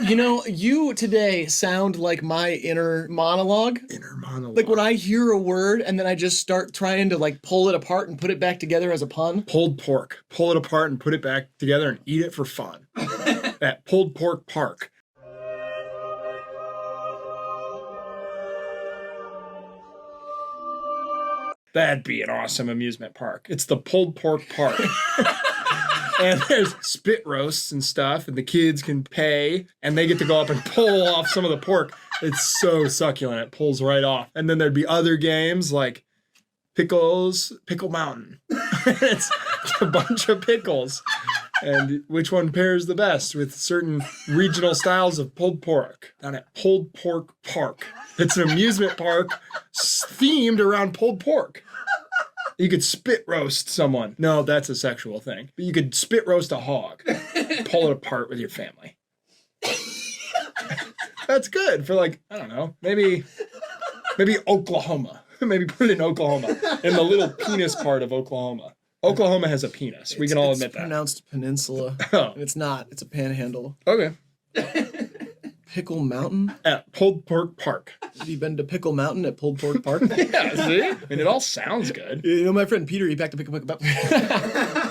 You know, you today sound like my inner monologue. Inner monologue. Like when I hear a word and then I just start trying to like pull it apart and put it back together as a pun. Pulled pork. Pull it apart and put it back together and eat it for fun. At Pulled Pork Park. That'd be an awesome amusement park. It's the Pulled Pork Park. And there's spit roasts and stuff, and the kids can pay, and they get to go up and pull off some of the pork. It's so succulent, it pulls right off. And then there'd be other games like Pickle Mountain. It's a bunch of pickles. And which one pairs the best with certain regional styles of pulled pork down at Pulled Pork Park. It's an amusement park themed around pulled pork. You could spit roast someone. No, that's a sexual thing. But you could spit roast a hog. Pull it apart with your family. That's good for like, I don't know, maybe Oklahoma. Maybe put it in Oklahoma. In the little penis part of Oklahoma. Oklahoma has a penis. We can all admit that. It's pronounced peninsula. Oh. It's not. It's a panhandle. Okay. Pickle Mountain? At Pulled Pork Park. Have you been to Pickle Mountain at Pulled Pork Park? Yeah, see? I mean, it all sounds good. You know, my friend Peter, he packed a pickle. All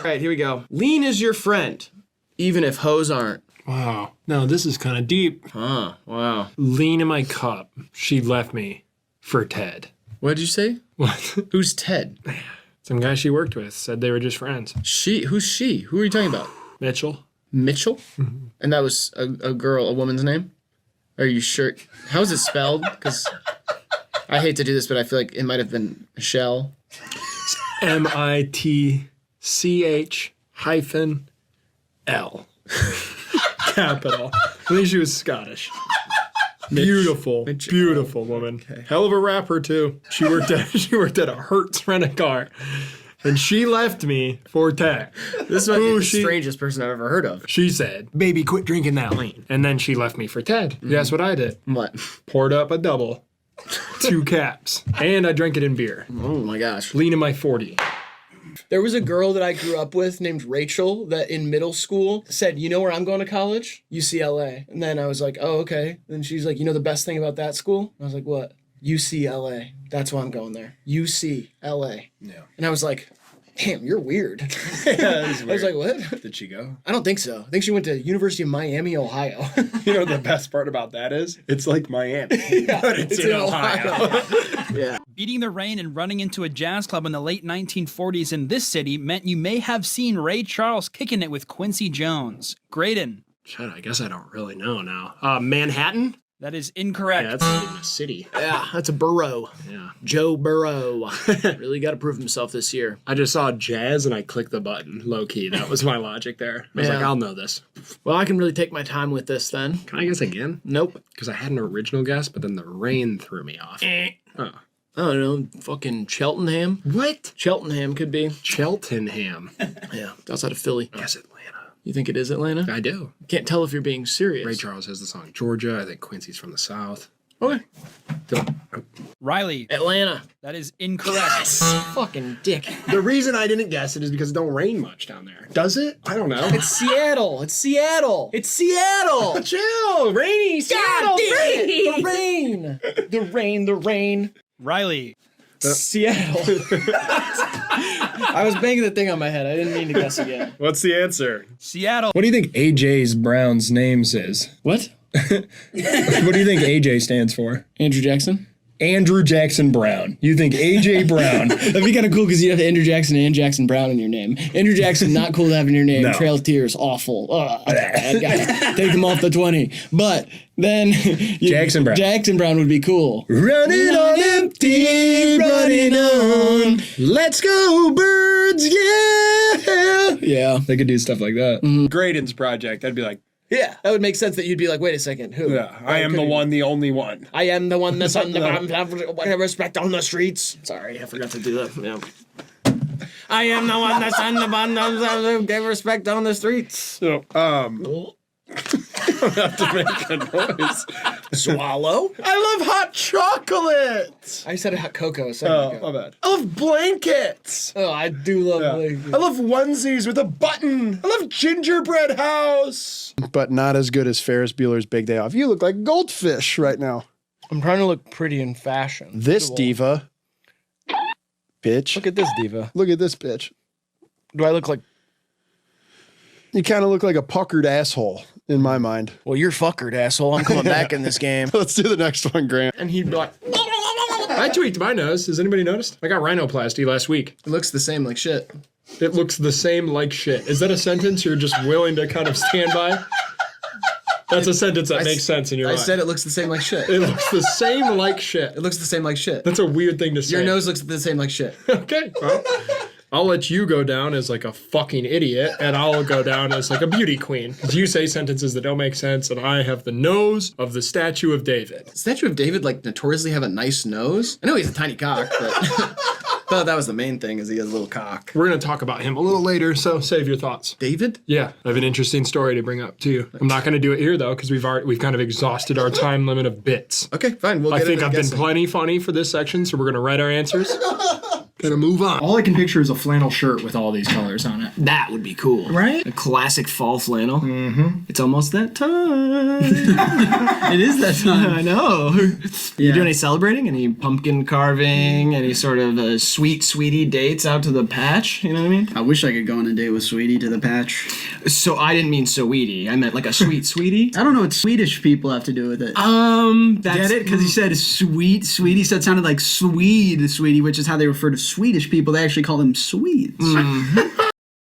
right, here we go. Lean is your friend, even if hoes aren't. Wow. No, this is kind of deep. Huh, wow. Lean in my cup. She left me for Ted. What did you say? What? Who's Ted? Some guy she worked with said they were just friends. Who's she? Who are you talking about? Mitchell. Mitchell? Mm-hmm. And that was a girl, a woman's name? Are you sure? How is it spelled? Because I hate to do this, but I feel like it might have been Michelle. MITCH-L. Capital. I think she was Scottish. Beautiful woman. Okay. Hell of a rapper too. She worked at a Hertz rent-a-car. And she left me for Ted. This might be the strangest person I've ever heard of. She said, "Baby, quit drinking that lean." And then she left me for Ted. Mm-hmm. Guess what I did? What? Poured up a double. 2 caps. And I drank it in beer. Oh my gosh. Lean in my 40. There was a girl that I grew up with named Rachel that in middle school said, "You know where I'm going to college? UCLA." And then I was like, "Oh, okay." And she's like, "You know the best thing about that school?" I was like, "What?" "UCLA. That's why I'm going there. UCLA." Yeah. And I was like, "Damn, you're weird." Yeah, weird. I was like, "What?" Did she go? I don't think so. I think she went to University of Miami, Ohio. You know the best part about that is? It's like Miami. Yeah, but it's in Ohio. Yeah. Beating the rain and running into a jazz club in the late 1940s in this city meant you may have seen Ray Charles kicking it with Quincy Jones. Graydon. Shit, I guess I don't really know now. Manhattan? That is incorrect. Yeah, that's not even a city. Yeah, that's a Burrow. Yeah. Joe Burrow. Really got to prove himself this year. I just saw jazz and I clicked the button. Low key. That was my logic there. I was like, I'll know this. Well, I can really take my time with this then. Can I guess again? Nope. Because I had an original guess, but then the rain threw me off. Oh. I don't know. Fucking Cheltenham? What? Cheltenham could be. Cheltenham. Yeah, outside of Philly. Guess Atlanta. You think it is Atlanta? I do. Can't tell if you're being serious. Ray Charles has the song Georgia. I think Quincy's from the South. Okay. Riley. Atlanta. That is incorrect. Fucking dick. The reason I didn't guess it is because it don't rain much down there. Does it? I don't know. It's Seattle. It's Seattle. It's Seattle. Chill. Rainy. Seattle. Rain. The rain. The rain. The rain. Riley. Seattle. I was banging the thing on my head. I didn't mean to guess again. What's the answer? Seattle. What do you think AJ's Brown's name says? What? What do you think AJ stands for? Andrew Jackson? Andrew Jackson Brown. You think AJ Brown? That'd be kind of cool because you have Andrew Jackson and Jackson Brown in your name. Andrew Jackson, not cool to have in your name. No. Trail of Tears, awful. Bad guy. Take him off the 20. But then Jackson Brown. Jackson Brown would be cool. Running on empty, running on. Let's go, birds, yeah. Yeah. They could do stuff like that. Graydon's project, I'd be like, Yeah, that would make sense that you'd be like, wait a second, who? yeah, I am the one, the only one. I am the one that's on the bottom, have respect on the streets. Sorry, I forgot to do that. Yeah. I am the one that's on the bottom, give respect on the streets. So, have to make a noise. Swallow? I love hot chocolate. I said hot cocoa a second ago. My bad. I love blankets. Oh, I do love blankets. I love onesies with a button. I love gingerbread house. But not as good as Ferris Bueller's Big Day Off. You look like Goldfish right now. I'm trying to look pretty in fashion. This diva. Bitch. Look at this diva. Look at this bitch. Do I look like... You kind of look like a puckered asshole in my mind. Well, you're fuckered, asshole. I'm coming back in this game. Let's do the next one, Grant. And he'd be like, I tweaked my nose. Has anybody noticed? I got rhinoplasty last week. It looks the same like shit. It looks the same like shit. Is that a sentence you're just willing to kind of stand by? That's a sentence that makes sense in your life. I said it looks the same like shit. It looks the same like shit. It looks the same like shit. That's a weird thing to say. Your nose looks the same like shit. Okay, well, I'll let you go down as like a fucking idiot, and I'll go down as like a beauty queen. Because you say sentences that don't make sense, and I have the nose of the Statue of David. Statue of David, like, notoriously have a nice nose. I know he's a tiny cock, but thought that was the main thing, is he has a little cock. We're going to talk about him a little later, so save your thoughts. David? Yeah, I have an interesting story to bring up to you. I'm not going to do it here, though, because we've kind of exhausted our time limit of bits. Okay, fine. I think I've been plenty funny for this section, so we're going to write our answers. Gonna move on. All I can picture is a flannel shirt with all these colors on it. That would be cool. Right? A classic fall flannel. Mm-hmm. It's almost that time. It is that time. I know. You do any celebrating? Any pumpkin carving? Any sort of sweetie dates out to the patch? You know what I mean? I wish I could go on a date with Sweetie to the patch. So I didn't mean sweetie. I meant like a sweetie. I don't know what Swedish people have to do with it. That's... Get it? Because he said sweetie, so it sounded like Swede, Sweetie, which is how they refer to Swedish people. They actually call them Swedes.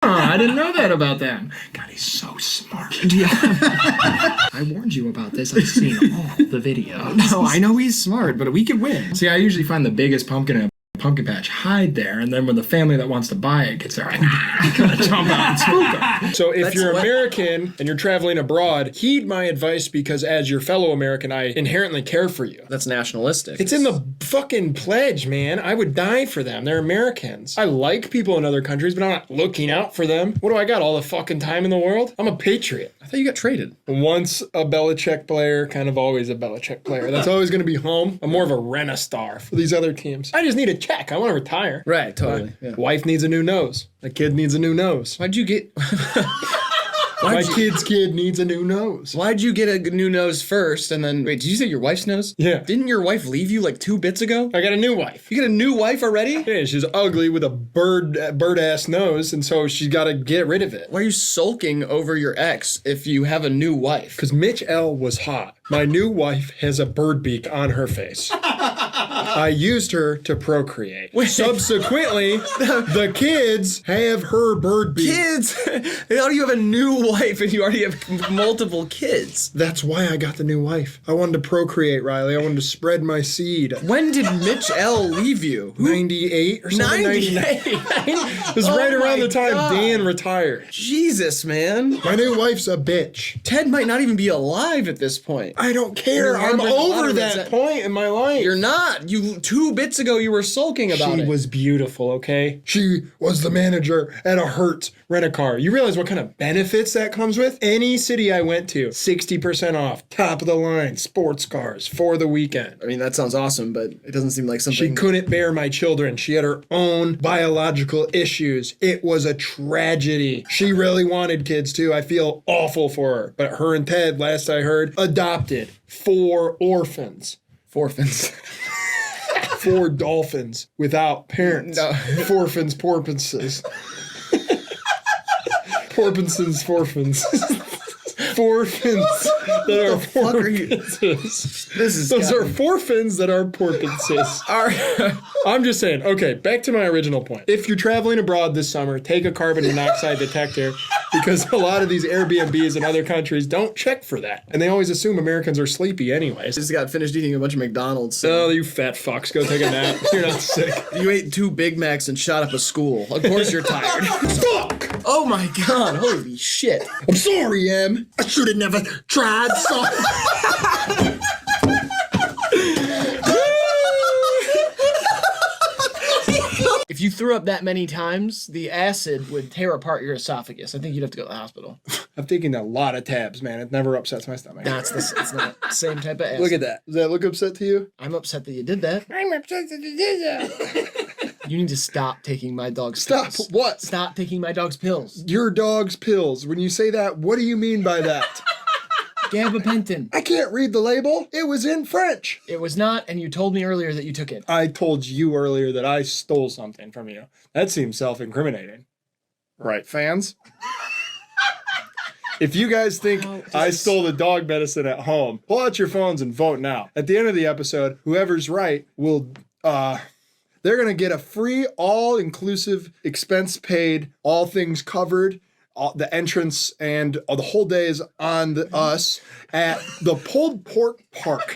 I didn't know that about them. God, he's so smart. Yeah. I warned you about this. I've seen all the videos. No, I know he's smart, but we could win. See, I usually find the biggest pumpkin in a pumpkin patch, hide there, and then when the family that wants to buy it gets there, I gotta jump out and spook them. So if you're American and you're traveling abroad, heed my advice, because as your fellow American, I inherently care for you. That's nationalistic. It's in the fucking pledge, man. I would die for them. They're Americans. I like people in other countries, but I'm not looking out for them. What do I got? All the fucking time in the world? I'm a patriot. I thought you got traded. Once a Belichick player, kind of always a Belichick player. That's always going to be home. I'm more of a rent-a-star for these other teams. I just need a check. I want to retire. Right, totally. Yeah. Wife needs a new nose. A kid needs a new nose. Why'd you get... My kid's kid needs a new nose. Why'd you get a new nose first, and then... Wait, did you say your wife's nose? Yeah. Didn't your wife leave you like 2 bits ago? I got a new wife. You got a new wife already? Yeah, she's ugly with a bird-ass nose, and so she's got to get rid of it. Why are you sulking over your ex if you have a new wife? Because Mitch L. was hot. My new wife has a bird beak on her face. I used her to procreate. Subsequently, the kids have her bird beak. Kids? How do you have a new wife and you already have multiple kids? That's why I got the new wife. I wanted to procreate, Riley. I wanted to spread my seed. When did Mitch L. leave you? 98 or something? 98? It was right around the time Dan retired. Jesus, man. My new wife's a bitch. Ted might not even be alive at this point. I don't care. I'm over that point in my life. You're not. 2 bits ago you were sulking about it. She was beautiful, okay? She was the manager at a Hertz rent-a-car. You realize what kind of benefits that comes with? Any city I went to, 60% off, top of the line, sports cars for the weekend. I mean, that sounds awesome, but it doesn't seem like something... She couldn't bear my children. She had her own biological issues. It was a tragedy. She really wanted kids too. I feel awful for her. But her and Ted, last I heard, adopted 4 orphans. Forfins. 4 dolphins without parents. No. Forfins, porpoises. Porpoises, forfins. Forfins that are porpoises. Those are forfins that are porpoises. I'm just saying. Okay, back to my original point. If you're traveling abroad this summer, take a carbon monoxide detector, because a lot of these Airbnbs in other countries don't check for that. And they always assume Americans are sleepy anyways. Just got finished eating a bunch of McDonald's. Oh, you fat fucks. Go take a nap. You're not sick. You ate 2 Big Macs and shot up a school. Of course you're tired. Fuck! Oh my god, holy shit. I'm sorry, Em. I should have never tried so. If you threw up that many times, the acid would tear apart your esophagus. I think you'd have to go to the hospital. I'm taking a lot of tabs, man. It never upsets my stomach. It's not the same type of acid. Look at that. Does that look upset to you? I'm upset that you did that. I'm upset that you did that. You need to stop taking my dog's Stop. pills. What? Stop taking my dog's pills. Your dog's pills. When you say that, what do you mean by that? Gabapentin. I can't read the label. It was in French. It was not, and you told me earlier that you took it. I told you earlier that I stole something from you. That seems self-incriminating. Right, fans? If you guys think I stole the dog medicine at home, pull out your phones and vote now. At the end of the episode, whoever's right will, they're going to get a free, all-inclusive, expense-paid, all things covered, the entrance and the whole day is on us at the Pulled Pork Park,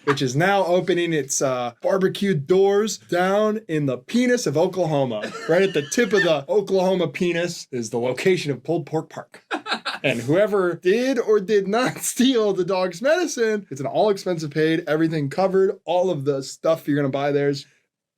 which is now opening its barbecued doors down in the penis of Oklahoma. Right at the tip of the Oklahoma penis is the location of Pulled Pork Park. And whoever did or did not steal the dog's medicine, it's an all expensive paid, everything covered, all of the stuff you're gonna buy there's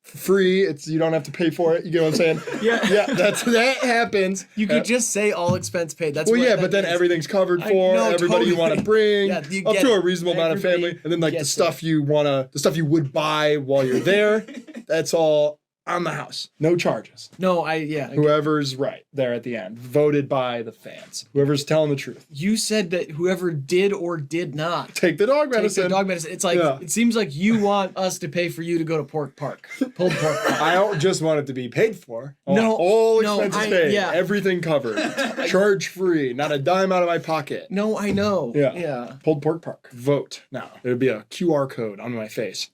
free. You don't have to pay for it. You get what I'm saying? Yeah. That happens. You could just say all expense paid. That's well, what yeah, that but then means. everything's covered for everybody you want to bring Yeah, you up get to a it. reasonable amount of Everybody family, and then like the gets stuff you would buy while you're there. That's all on the house. No charges. No, I Whoever's right there at the end, voted by the fans. Whoever's telling the truth. You said that whoever did or did not Take the dog take medicine. the dog medicine. It's like it seems like you want us to pay for you to go to Pulled Pork Park. I don't just want it to be paid for. No, all no, expenses paid. yeah. Everything covered. Charge free. Not a dime out of my pocket. No, I know. Yeah. Pulled Pork Park. Vote now. There'll be a QR code on my face.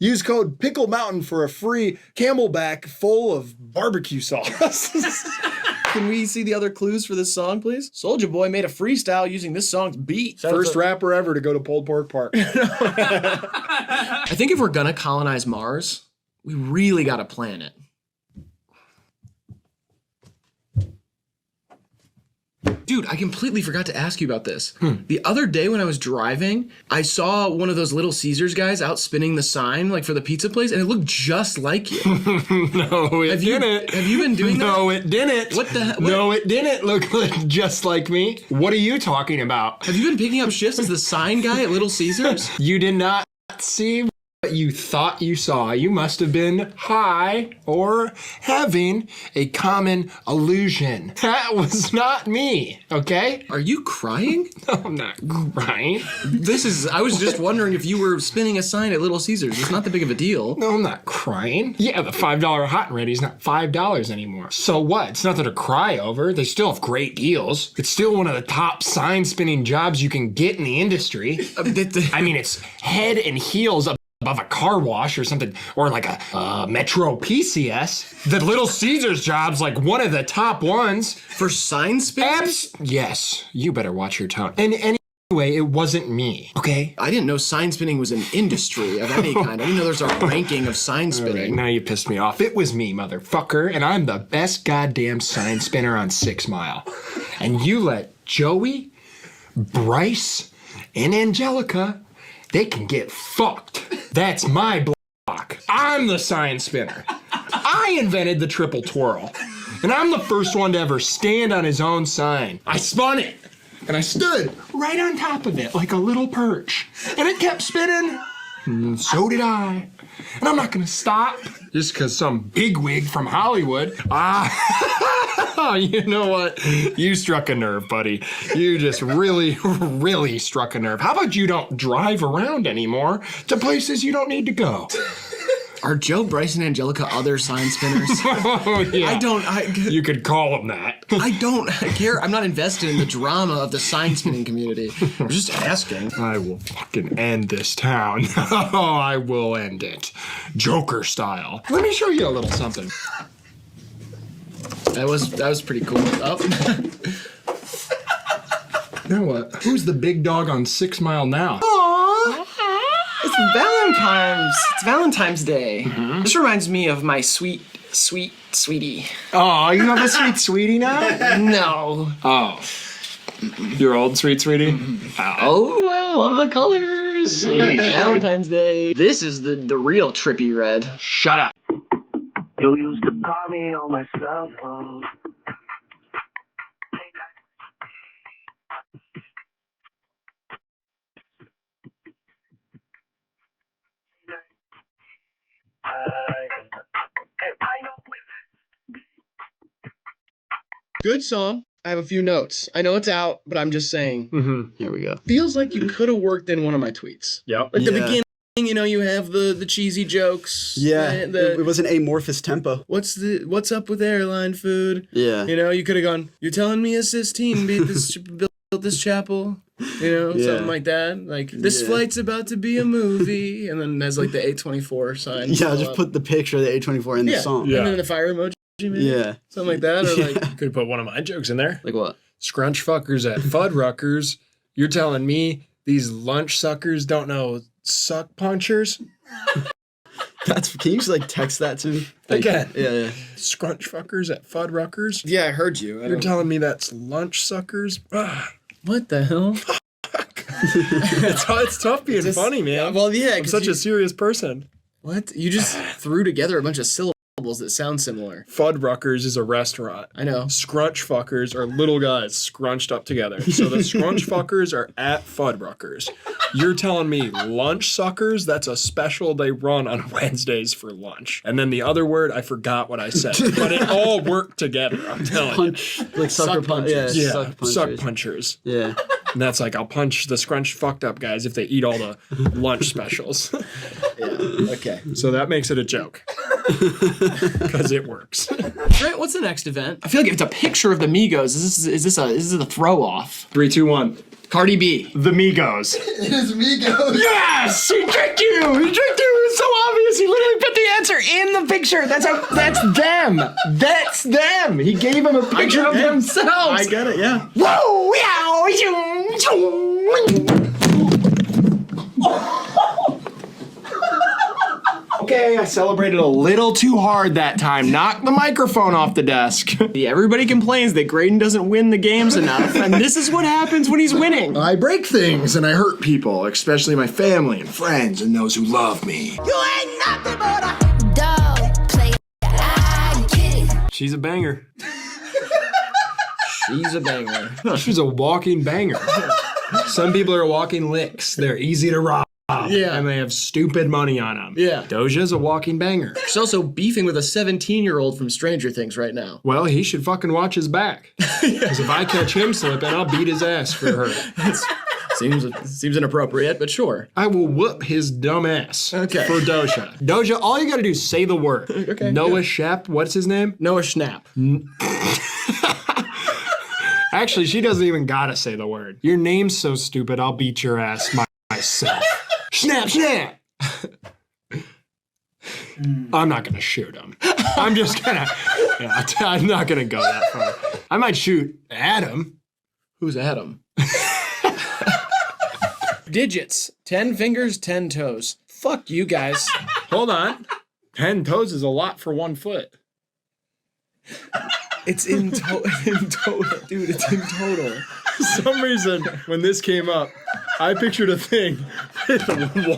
Use code Pickle Mountain for a free Camelback full of barbecue sauce. Can we see the other clues for this song, please? Soulja Boy made a freestyle using this song's beat. First rapper ever to go to Pulled Pork Park. I think if we're gonna colonize Mars, we really gotta plan it. Dude, I completely forgot to ask you about this. The other day when I was driving, I saw one of those Little Caesars guys out spinning the sign like for the pizza place, and it looked just like you. No, it didn't. Have you been doing that? No, it didn't. What the heck? No, it didn't look like just like me. What are you talking about? Have you been picking up shifts as the sign guy at Little Caesars? You did not see what you thought you saw. You must have been high or having a common illusion. That was not me, okay? Are you crying? No, I'm not crying. I was just wondering if you were spinning a sign at Little Caesars. It's not that big of a deal. No, I'm not crying. Yeah, the $5 hot and ready is not $5 anymore. So what? It's nothing to cry over. They still have great deals. It's still one of the top sign spinning jobs you can get in the industry. I mean, it's head and heels above a car wash or something, or like a Metro PCS. The Little Caesars job's like one of the top ones. For sign spinning? Yes, you better watch your tone. And anyway, it wasn't me, okay? I didn't know sign spinning was an industry of any kind. I didn't know there's a ranking of sign All right, spinning. now you pissed me off. It was me, motherfucker, and I'm the best goddamn sign spinner on 6 Mile. And you let Joey, Bryce, and Angelica, they can get fucked. That's my block. I'm the sign spinner. I invented the triple twirl. And I'm the first one to ever stand on his own sign. I spun it. And I stood right on top of it like a little perch. And it kept spinning. And so did I. And I'm not gonna stop just because some bigwig from Hollywood. You know what? You struck a nerve, buddy. You just really, really struck a nerve. How about you don't drive around anymore to places you don't need to go? Are Joe, Bryce, and Angelica other sign spinners? Oh, yeah. You could call them that. I don't care. I'm not invested in the drama of the sign spinning community. I'm just asking. I will fucking end this town. Oh, I will end it. Joker style. Let me show you a little something. That was pretty cool. Oh. Now what? Who's the big dog on 6 Mile now? It's Valentine's Day. Mm-hmm. This reminds me of my sweet sweetie. Oh, you have a sweet sweetie now? No. Oh. Your old sweet sweetie? Mm-hmm. Oh, I love the colors. Valentine's Day. This is the real trippy red. Shut up. You used to call me on my cell phone. Good song. I have a few notes. I know it's out, but I'm just saying. Here we go. Feels like you could have worked in one of my tweets. Yep. Like the beginning, you know, you have the cheesy jokes. Yeah, right? it was an amorphous tempo. What's up with airline food? Yeah. You know, you could have gone, you're telling me a Sistine built this chapel? You know, something like that. Like, this flight's about to be a movie. And then there's like the A24 sign. Yeah, just put the picture of the A24 in the song. And then the fire emoji, maybe? Yeah. Something like that. Or like, Could have put one of my jokes in there. like what? Scrunch fuckers at Fuddruckers. You're telling me these lunch suckers don't know suck punchers? Can you just like text that to me? Again. Yeah. Scrunch fuckers at Fuddruckers. Yeah, I heard you. You're telling me that's lunch suckers? What the hell? It's tough being funny, man. Well, yeah. I'm such a serious person. What? You just threw together a bunch of syllables that sound similar. Fuddruckers is a restaurant. I know. Scrunch fuckers are little guys scrunched up together. So the scrunch fuckers are at Fuddruckers. You're telling me lunch suckers? That's a special they run on Wednesdays for lunch. And then the other word, I forgot what I said. But it all worked together, I'm telling you. Like sucker punchers. Yeah, Suck suck punchers. Yeah. And that's like, I'll punch the scrunched fucked up guys if they eat all the lunch specials. Okay. So that makes it a joke. Because it works. Right, what's the next event? I feel like if it's a picture of the Migos, is this a throw off? 3, 2, 1. Cardi B. The Migos. It is Migos. Yes! He tricked you! He tricked you! It was so obvious. He literally put the answer in the picture. That's them. That's them. He gave him a picture of themselves. I get it, yeah. Whoa! Okay, I celebrated a little too hard that time. Knocked the microphone off the desk. Everybody complains that Graydon doesn't win the games enough, and this is what happens when he's winning. I break things and I hurt people, especially my family and friends and those who love me. She's a banger. She's a banger. She's a walking banger. Some people are walking licks. They're easy to rob. Yeah. And they have stupid money on them. Yeah. Doja's a walking banger. She's also beefing with a 17-year-old from Stranger Things right now. Well, he should fucking watch his back. Because if I catch him slipping, I'll beat his ass for her. Seems inappropriate, but sure. I will whoop his dumb ass for Doja. Doja, all you gotta do is say the word. Okay. Noah Shep, what's his name? Noah Schnapp. Actually, she doesn't even gotta say the word. Your name's so stupid, I'll beat your ass myself. Snap, snap! I'm not gonna shoot him. I'm just gonna, I'm not gonna go that far. I might shoot Adam. Who's Adam? Digits. 10 fingers, 10 toes. Fuck you guys. Hold on. 10 toes is a lot for 1 foot. It's in total. Dude, it's in total. For some reason, when this came up, I pictured a thing with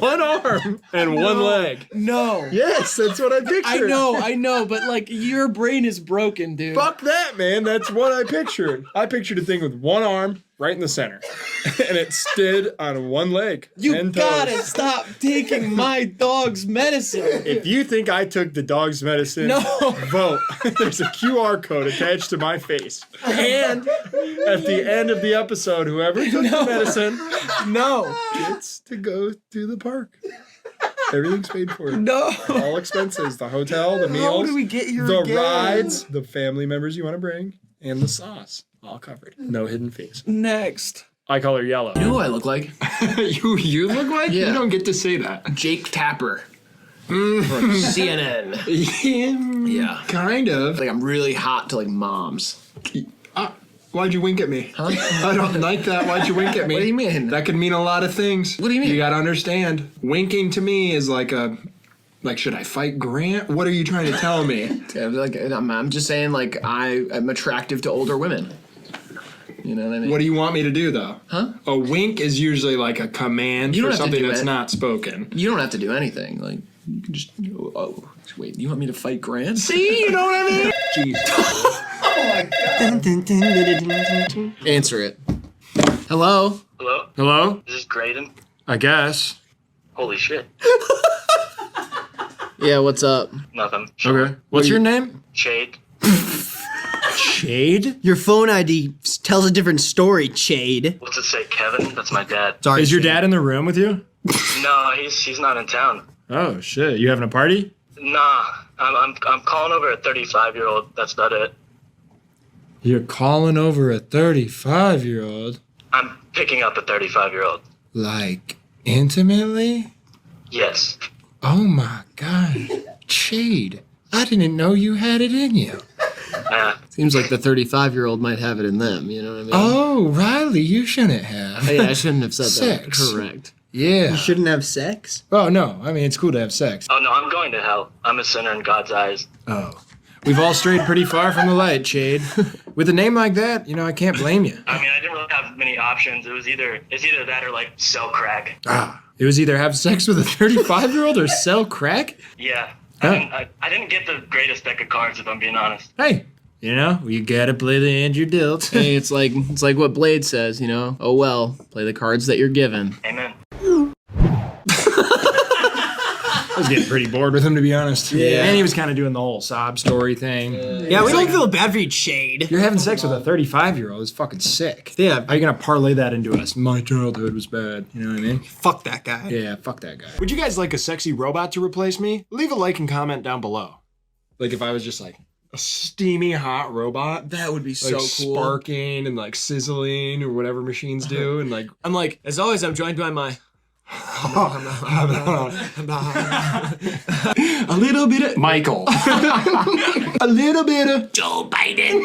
1 arm and 1 leg. No. Yes, that's what I pictured. I know, but like your brain is broken, dude. Fuck that, man. That's what I pictured. I pictured a thing with 1 arm right in the center. And it stood on 1 leg. You 10 gotta toes. stop taking my dog's medicine. If you think I took the dog's medicine, vote. There's a QR code attached to my face. And at the end of the episode, whoever took the medicine gets to go to the park. Everything's paid for. No. All expenses. The hotel, the meals. How do we get here the again? rides, the family members you want to bring, and the sauce. All covered. No hidden fees. Next. I call her yellow. You know who I look like? You look like? Yeah. You don't get to say that. Jake Tapper. From CNN. Yeah. Kind of. Like I'm really hot to like moms. Why'd you wink at me? Huh? I don't like that. Why'd you wink at me? What do you mean? That could mean a lot of things. What do you mean? You gotta understand. Winking to me is like should I fight Grant? What are you trying to tell me? Like I'm just saying like I'm attractive to older women. You know what I mean? What do you want me to do though? Huh? A wink is usually like a command You don't for have to something do that's it. not spoken. You don't have to do anything. Like you can just wait, you want me to fight Grant? See, you know what I mean? Jeez. Answer it. Hello? Hello? Hello? Is this Graydon? I guess. Holy shit. Yeah, what's up? Nothing. Okay. What's your name? Shake. Chade? Your phone ID tells a different story, Chade. What's it say, Kevin? That's my dad. Sorry, Is your Chade. dad in the room with you? No, he's not in town. Oh shit! You having a party? Nah, I'm calling over a 35-year-old. That's about it. You're calling over a 35-year-old? I'm picking up a 35-year-old. Like, intimately? Yes. Oh my god. Chade, I didn't know you had it in you. Seems like the 35-year-old might have it in them, you know what I mean? Oh, Riley, you shouldn't have. Yeah, I shouldn't have said Sex. that. Correct. Yeah. You shouldn't have sex? Oh, no. I mean, it's cool to have sex. Oh, no, I'm going to hell. I'm a sinner in God's eyes. Oh. We've all strayed pretty far from the light, Chade. With a name like that, I can't blame you. I mean, I didn't really have many options. It's either that or, like, sell crack. Ah. It was either have sex with a 35-year-old or sell crack? Yeah. Huh. I didn't get the greatest deck of cards, if I'm being honest. Hey, you gotta play the hand you're dealt. Hey, it's like what Blade says, Oh well, play the cards that you're given. Amen. I was getting pretty bored with him, to be honest. Yeah. And he was kind of doing the whole sob story thing. Yeah, we don't feel bad for you, Chade. You're having sex with a 35-year-old. It's fucking sick. Yeah. How are you gonna parlay that into us? My childhood was bad. You know what I mean? Fuck that guy. Yeah, fuck that guy. Would you guys like a sexy robot to replace me? Leave a like and comment down below. Like if I was just like A steamy hot robot. That would be Like so cool. sparking and like sizzling or whatever machines do. And like, I'm like, as always, I'm joined by my... a little bit of Michael. A little bit of Joe Biden.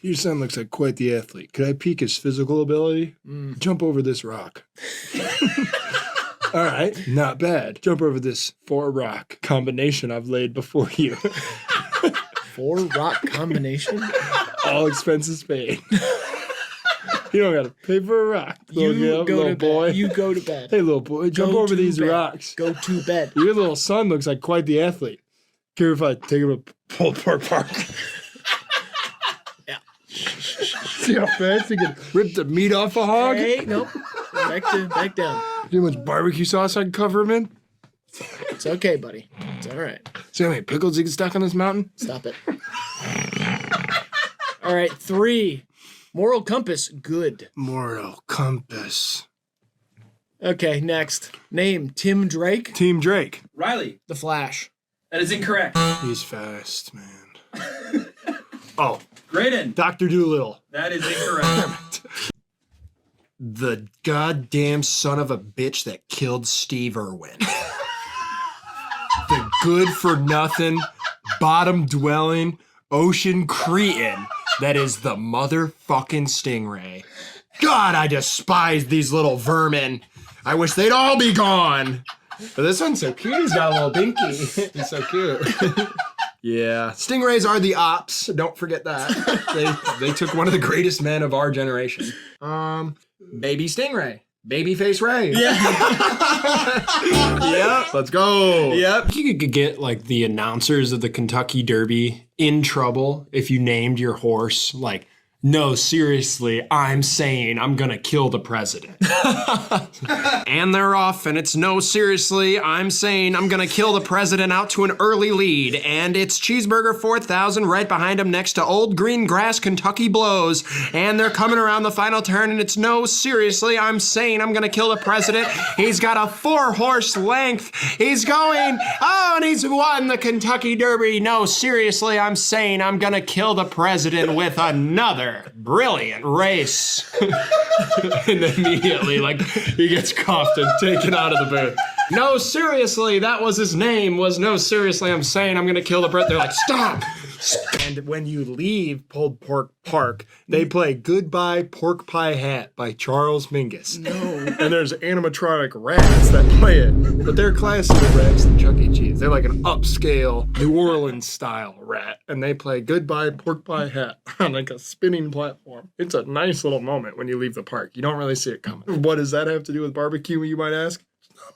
Your son looks like quite the athlete. Could I peek his physical ability? Jump over this rock. All right, not bad. Jump over this 4-rock combination I've laid before you. 4-rock combination? All expenses paid. You don't gotta pay for a rock. You go little to boy. bed. You go to bed. Hey, little boy, jump Go over to these bed. rocks. Go to bed. Your little son looks like quite the athlete. Care if I take him to Pulled Pork Park? Yeah. See how fast he can rip the meat off a hog? Hey, nope. Back down. See how much barbecue sauce I can cover him in? It's okay, buddy. It's all right. See how many pickles he can stack on this mountain? Stop it. All right, 3. Moral compass, good. Moral compass. Okay, next. Name, Tim Drake. Team Drake. Riley, The Flash. that is incorrect. He's fast, man. Oh, Graydon, Dr. Doolittle. that is incorrect. The goddamn son of a bitch that killed Steve Irwin. The good for nothing, bottom dwelling, ocean cretin that is the motherfucking stingray. God, I despise these little vermin. I wish they'd all be gone. But this one's so cute. He's got a little binky. He's so cute. Yeah. Stingrays are the ops. Don't forget that. They took one of the greatest men of our generation. Baby Stingray. Babyface Ray. Yeah. Yep. Let's go. Yep. You could get like the announcers of the Kentucky Derby in trouble if you named your horse like, no, seriously, I'm saying I'm gonna kill the president. And they're off, and it's no, seriously, I'm saying I'm gonna kill the president out to an early lead. And it's Cheeseburger 4000 right behind him next to Old Green Grass Kentucky Blows. And they're coming around the final turn, and it's no, seriously, I'm saying I'm gonna kill the president. He's got a 4-horse length. He's going, oh, and he's won the Kentucky Derby. No, seriously, I'm saying I'm gonna kill the president with another brilliant race. And immediately, like, he gets cuffed and taken out of the booth. No, seriously, that was his name, was no, seriously, I'm saying I'm gonna kill the president. They're like, stop! And when you leave Pulled Pork Park, they play Goodbye Pork Pie Hat by Charles Mingus. No. And there's animatronic rats that play it. But they're classier rats than Chuck E. Cheese. They're like an upscale New Orleans style rat. And they play Goodbye Pork Pie Hat on like a spinning platform. It's a nice little moment when you leave the park. You don't really see it coming. What does that have to do with barbecue, you might ask?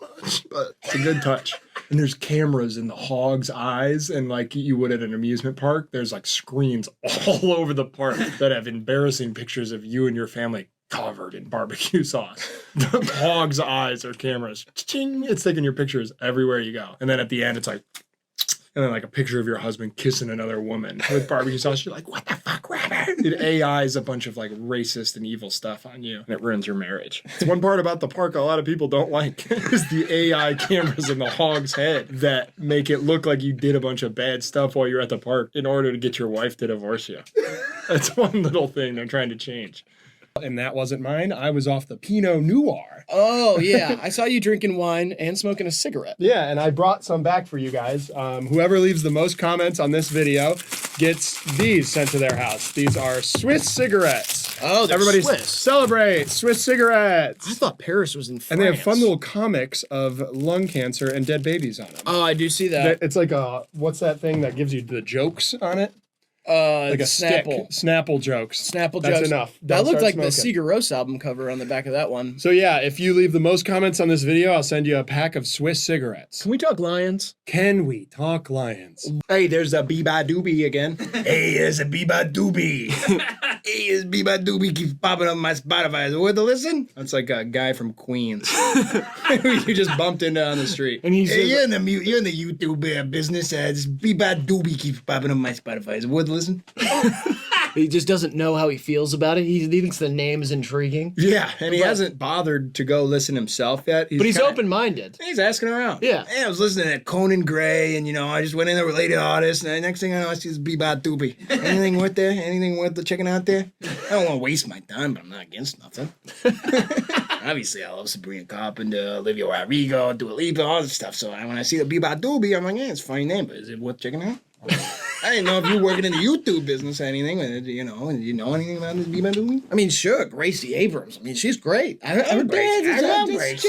Not much, but it's a good touch. And there's cameras in the hog's eyes, and like you would at an amusement park, there's like screens all over the park that have embarrassing pictures of you and your family covered in barbecue sauce. The hog's eyes are cameras. Ching, it's taking your pictures everywhere you go. And then at the end, it's like, And then like a picture of your husband kissing another woman with barbecue sauce. You're like, what the fuck, Robert? It AIs a bunch of like racist and evil stuff on you, and it ruins your marriage. It's one part about the park a lot of people don't like is the AI cameras in the hog's head that make it look like you did a bunch of bad stuff while you're at the park in order to get your wife to divorce you. That's one little thing they're trying to change. And that wasn't mine. I was off the Pinot Noir. Oh, yeah. I saw you drinking wine and smoking a cigarette. Yeah, and I brought some back for you guys. Whoever leaves the most comments on this video gets these sent to their house. These are Swiss cigarettes. Oh, they're Everybody Swiss. Celebrate Swiss cigarettes. I thought Paris was in France. And they have fun little comics of lung cancer and dead babies on them. Oh, I do see that. It's like a, what's that thing that gives you the jokes on it? Like a Snapple. Snapple jokes. Snapple That's jokes. enough. That Don't looked start like the smoking. Sigur Rós album cover on the back of that one. So yeah, if you leave the most comments on this video, I'll send you a pack of Swiss cigarettes. Can we talk lions? Can we talk lions? Hey, there's a Biba Doobie again. Hey, there's a Biba Doobie. Hey, this Biba Doobie keeps popping up my Spotify. Is it worth a listen? That's like a guy from Queens who you just bumped into on the street. And he's hey, just you're in the YouTube business. This Biba Doobie keeps popping up my Spotify. Is it worth a listen? He just doesn't know how he feels about it. He thinks the name is intriguing. Yeah, and he hasn't bothered to go listen himself yet. But he's kinda- open-minded. He's asking around. Yeah. Hey, I was listening to Conan Gray, and I just went in there related artists, and the next thing I know, I see this Bebop Doobie. Anything worth there? Anything worth the checking out there? I don't want to waste my time, but I'm not against nothing. Obviously, I love Sabrina Carpenter, Olivia Rodrigo, Dua Lipa, all this stuff. So when I see the Bebop Doobie, I'm like, yeah, it's a funny name, but is it worth checking out? I didn't know if you were working in the YouTube business or anything. And you know anything about this Bebop Doobie? I mean, sure, Gracie Abrams. I mean, she's great. I love Gracie. I love Gracie.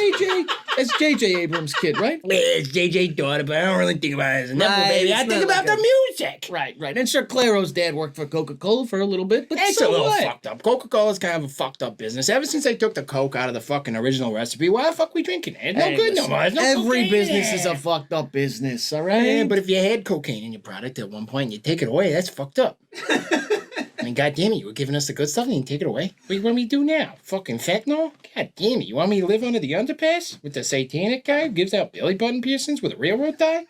It's JJ Abrams' kid, right? Yeah, it's JJ's daughter, but I don't really think about it as a nipple, Right, baby. I it's think not about like the music. Right. And sure, Claro's dad worked for Coca-Cola for a little bit, but It's so a little what? fucked up. Coca-Cola's kind of a fucked up business. Ever since they took the Coke out of the fucking original recipe, why the fuck we drinking it? It's no Hey, good no listen, more. There's no every cocaine business in is it. a fucked up business, all right? Yeah, but if you had cocaine in your product at one point and you take it away, that's fucked up. I mean, goddamn it, you were giving us the good stuff and you take it away. What do you want me to do now? Fucking fentanyl? God damn it, you want me to live under the underpass with the satanic guy who gives out belly button piercings with a railroad tie?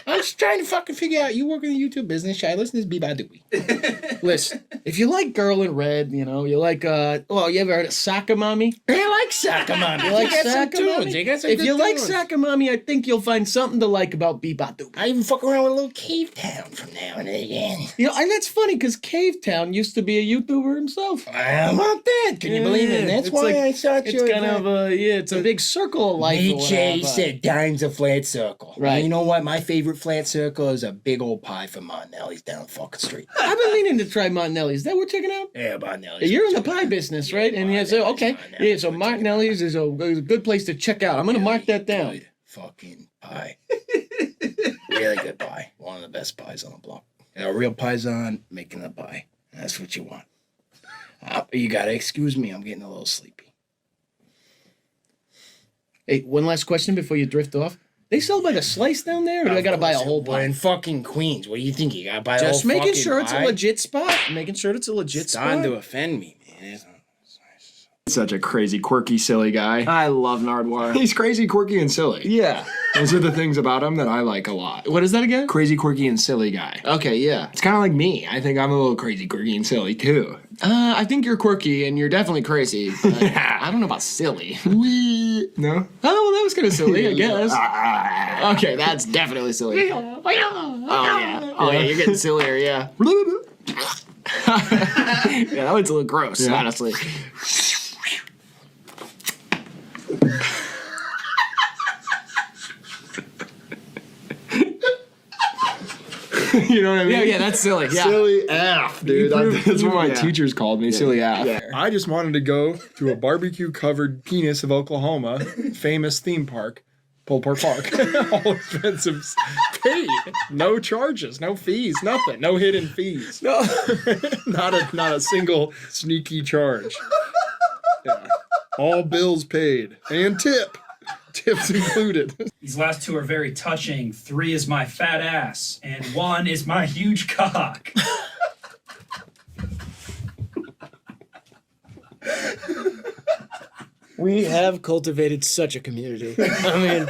I'm just trying to fucking figure out. You work in the YouTube business, should I listen to this Bebop Doobie? Listen, if you like Girl in Red, you like, well, you ever heard of Sakamami? I like Sakamami. You like They got some Sakamami? tunes. They got some If good you like tunes. Sakamami, I think you'll find something to like about Bebop Doobie. I even fuck around with a little Cave Town from now and again. And that's funny because Cave Town used to be a YouTuber himself. How about that? Can you believe it? That's It's why like- I thought you It's kind of it's a big circle of life. or Nietzsche whatever. said time's a flat circle. Right. And you know what? My favorite flat circle is a big old pie from Martinelli's down the fucking street. I've been meaning to try Martinelli's. Is that what we're checking out? Yeah, Martinelli's. You're in the pie business, right? And yeah, so okay, yeah. So Martinelli's is a good place to check out. I'm gonna mark that down. Good fucking pie. Really good pie. One of the best pies on the block. A real paisan making the pie. That's what you want. You gotta excuse me. I'm getting a little sleepy. Hey, one last question before you drift off. They sell by the slice down there, or do I gotta buy a whole We're pie? in fucking Queens. What do you think? You gotta buy a Just whole making fucking sure it's a pie? legit spot. Making sure it's a legit Starting spot. to offend me, man. Such a crazy, quirky, silly guy. I love Nardwuar. He's crazy, quirky, and silly. Yeah. Those are the things about him that I like a lot. What is that again? Crazy, quirky, and silly guy. Okay, yeah. It's kind of like me. I think I'm a little crazy, quirky, and silly too. I think you're quirky and you're definitely crazy. But I don't know about silly. No? Oh, well, that was kind of silly, I guess. Okay, that's definitely silly. Oh, yeah. Oh, yeah, you're getting sillier, yeah. Yeah, that one's a little gross, Yeah. honestly. You know what I mean? Yeah, that's silly. Yeah. Silly F, dude. That's what my yeah. teachers called me, silly F. Yeah. I just wanted to go to a barbecue-covered penis of Oklahoma, famous theme park, Pulled Pork Park. All expenses paid. No charges, no fees, nothing. No hidden fees. No. not a single sneaky charge. Yeah. All bills paid. And tip. Tips included. These last two are very touching. 3 is my fat ass, and 1 is my huge cock. We have cultivated such a community. I mean,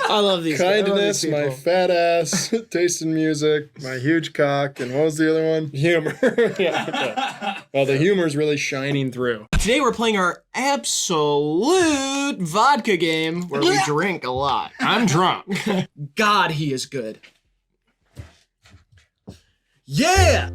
I love these Kindness, I love my these fat ass, taste in music, my huge cock, and what was the other one? Humor. Yeah. Okay. Well, the humor's really shining through. Today we're playing our absolute vodka game where we drink a lot. I'm drunk. God, he is good. Yeah!